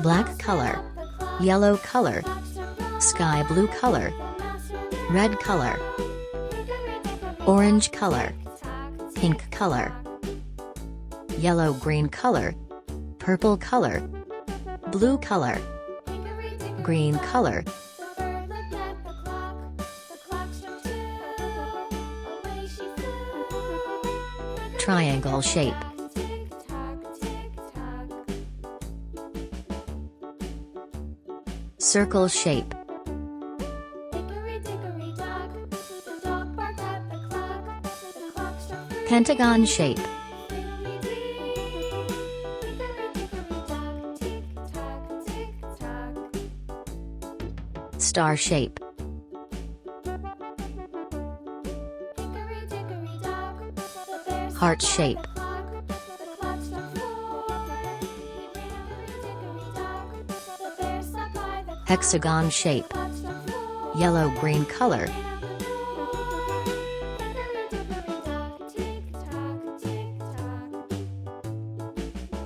black color, yellow color, sky blue color, red color, orange color, pink color, yellow green color, purple color, blue color, green color, triangle shape, circle shape, pentagon shape, star shape, heart shape, hexagon shape, yellow-green color,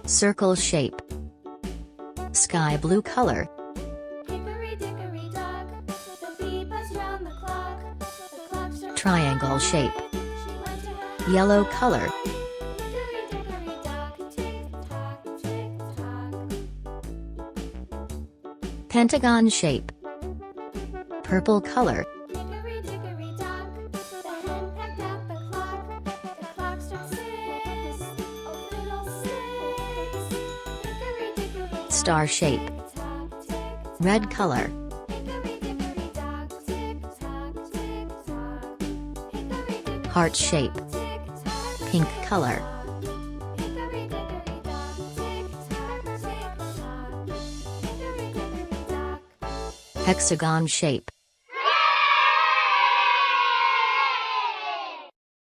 circle shape, sky blue color, triangle shape, yellow color, pentagon shape, purple color, star shape, red color, heart shape, pink color, hexagon shape,